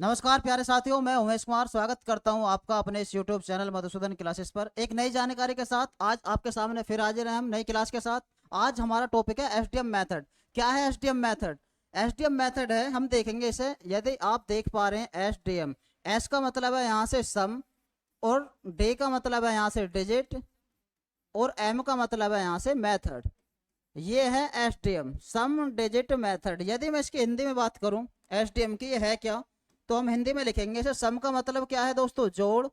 नमस्कार प्यारे साथियों, मैं उमेश कुमार स्वागत करता हूं आपका अपने इस YouTube चैनल मधुसूदन क्लासेस पर एक नई जानकारी के साथ। आज आपके सामने फिर हाजिर हैं हम नई क्लास के साथ। आज हमारा टॉपिक है एसडीएम मेथड। क्या है एसडीएम मेथड? एसडीएम मेथड है, हम देखेंगे इसे। यदि आप देख पा रहे हैं एसडीएम, एस का मतलब है यहाँ से सम, और डी का मतलब है यहाँ से डिजिट, और एम का मतलब है यहाँ से मेथड। ये है एसडीएम, सम डिजिट मेथड। यदि मैं इसकी हिंदी में बात करूं एसडीएम की, ये है क्या, तो हम हिंदी में लिखेंगे इसे। सम का मतलब क्या है दोस्तों? जोड़।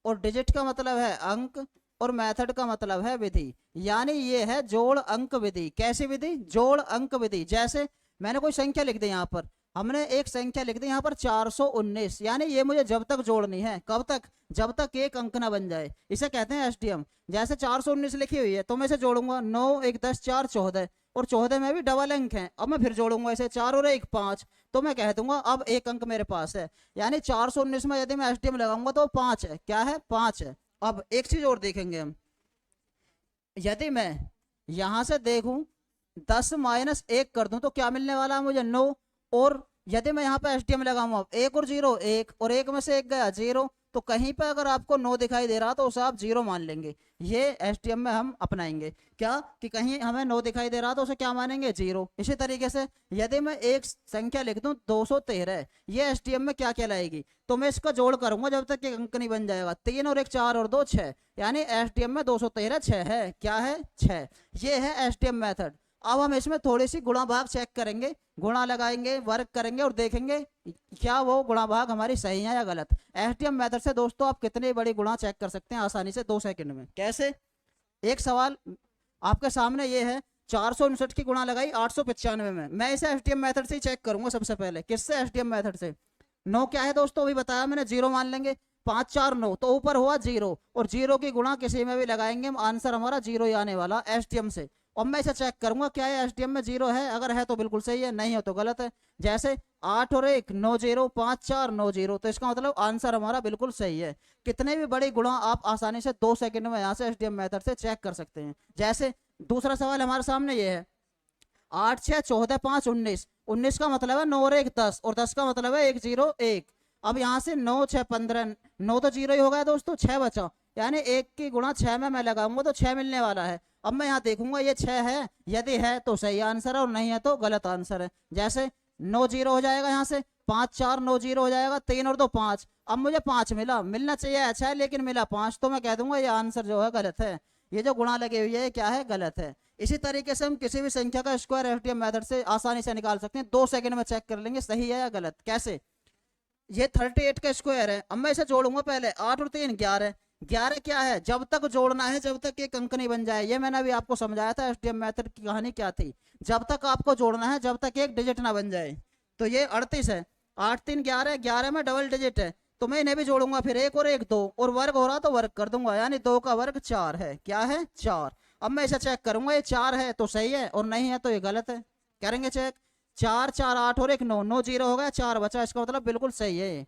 और डिजिट का मतलब है अंक। और मेथड का मतलब है विधि। यानी ये है जोड़ अंक विधि। कैसी विधि? जोड़ अंक विधि। जैसे मैंने कोई संख्या लिख दी, यहाँ पर हमने एक संख्या लिख दी यहाँ पर 419, यानी ये मुझे जब तक जोड़नी है, कब तक? जब तक एक अंक ना बन जाए, इसे कहते हैं एसडीएम। जैसे 419 लिखी हुई है तो मैं इसे जोड़ूंगा, 9 1 10 4 14, और 14 में भी डबल अंक है। अब मैं फिर जोड़ूंगा इसे, 4 और 1 5, तो मैं कह दूंगा अब एक अंक मेरे पास है। यानी 419 में यदि मैं एसडीएम लगाऊंगा तो 5 है। क्या है? 5 है। अब एक चीज और देखेंगे हम। यदि मैं यहां से देखूं 10 माइनस 1 कर दूं तो क्या मिलने वाला है मुझे? 9। और यदि मैं यहाँ पे एसटीएम लगाऊंगा, 1 और 0 1, और 1 में से 1 गया 0, तो कहीं पे अगर आपको 9 दिखाई दे रहा तो उसे आप 0 मान लेंगे। ये एसटीएम में हम अपनाएंगे। क्या कि कहीं हमें 9 दिखाई दे रहा तो उसे क्या मानेंगे? 0। इसी तरीके से यदि मैं एक संख्या लिख दूं 213, ये एसटीएम में क्या कहलाएगी? तो मैं इसका जोड़ करूंगा जब तक एक अंक नहीं बन जाएगा। 3 और 1 4 और 2 6, यानी एसटीएम में 213 6 है। क्या है? 6। ये है एसटीएम मेथड। अब हम इसमें थोड़ी सी गुणा भाग चेक करेंगे, गुणा लगाएंगे, वर्ग करेंगे, और देखेंगे क्या वो गुणा भाग हमारी सही है या गलत। एसटीएम मेथड से दोस्तों आप कितनी बड़ी गुणा चेक कर सकते हैं आसानी से 2 सेकंड में। कैसे? एक सवाल आपके सामने ये है, 459 की गुणा लगाई 895 में। मैं इसे एसटीएम मेथड से ही चेक करूंगा सबसे पहले। किससे? एसटीएम मेथड से। 9 क्या है दोस्तों? अभी बताया मैंने, 0 मान लेंगे। 5 4 9, तो ऊपर हुआ 0, और 0 की गुणा किसी में भी लगाएंगे हम, आंसर हमारा 0 ही आने वाला एसटीएम से। और मैं इसे चेक करूंगा क्या है एसटीएम में 0 है। अगर है तो बिल्कुल सही है, नहीं है तो गलत है। जैसे 8 और 1 9 0, 5 4 9 0, तो इसका मतलब आंसर हमारा बिल्कुल सही है। कितने भी बड़ी गुणा आप आसानी से 2 सेकंड में यहाँ से एसटीएम मेथड से चेक कर सकते हैं। जैसे दूसरा सवाल हमारे सामने ये है, 8 6 14 5 19, 19 का मतलब है 9 और 1 10, और 10 का मतलब है 1 0 1। अब यहाँ से 9 6 15, 9 तो 0 ही हो गया दोस्तों, 6 बचा। यानी 1 की गुणा 6 में मैं लगाऊंगा तो 6 मिलने वाला है। अब मैं यहाँ देखूंगा ये 6 है, यदि है तो सही आंसर है, और नहीं है तो गलत आंसर है। जैसे 9 0 हो जाएगा, यहाँ से 5 4 9 0 हो जाएगा, 3 और 2 5। अब मुझे 5 मिला, मिलना चाहिए अच्छा है, लेकिन मिला 5, तो मैं कह दूंगा ये आंसर जो है गलत है। ये जो गुणा लगी हुई है क्या है? गलत है। इसी तरीके से हम किसी भी संख्या का स्क्वायर एफटीएम मेथड से आसानी से निकाल सकते हैं। 2 सेकंड में चेक कर लेंगे सही है या गलत। कैसे? ये 38 का स्क्वायर है। अब मैं इसे जोड़ूंगा पहले, 8 और 3 11। 11 क्या है? जब तक जोड़ना है, जब तक एक अंक नहीं बन जाए। ये मैंने अभी आपको समझाया था एफटीएम मेथड की कहानी क्या थी। जब तक आपको जोड़ना है, जब तक एक डिजिट ना बन जाए। तो ये 38 है, 8 3 11, 11 में डबल डिजिट है, तो मैं इन्हें भी जोड़ूंगा फिर, 1 और 1 2, और वर्ग हो रहा तो वर्ग कर दूंगा, यानी 2 का वर्ग 4 है। क्या है? 4। अब मैं इसे चेक करूंगा, ये 4 है तो सही है, और नहीं है तो ये गलत है। करेंगे चेक। 4 4 8 और 1 9, 9 0 हो गया, 4 बचा, इसका मतलब बिल्कुल सही है।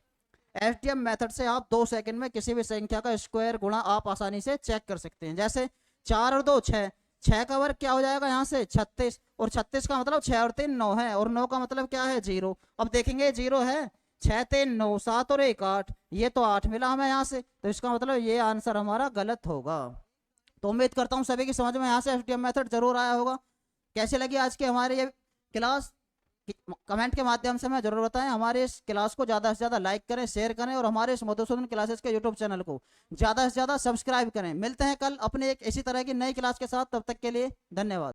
एसटीएम मेथड से आप 2 सेकंड में किसी भी संख्या का स्क्वायर गुणा आप आसानी से चेक कर सकते हैं। जैसे 4 और 2 6, 6 का वर्ग क्या हो जाएगा यहाँ से? 36, और 36 का मतलब 6 और 3 9 है, और 9 का मतलब क्या है? 0। अब देखेंगे 0 है, 6 3 9, 7 और 1 8, ये तो 8 मिला हमें यहाँ से, तो इसका मतलब ये आंसर हमारा गलत होगा। तो उम्मीद करता हूँ सभी की समझ में यहाँ से एसटीएम मेथड जरूर आया होगा। कैसे लगी आज की हमारी ये क्लास? कमेंट के माध्यम से हमें जरूर बताएं। हमारे इस क्लास को ज़्यादा से ज़्यादा लाइक करें, शेयर करें, और हमारे इस मधुसूदन क्लासेस के यूट्यूब चैनल को ज़्यादा से ज़्यादा सब्सक्राइब करें। मिलते हैं कल अपने एक इसी तरह की नई क्लास के साथ, तब तक के लिए धन्यवाद।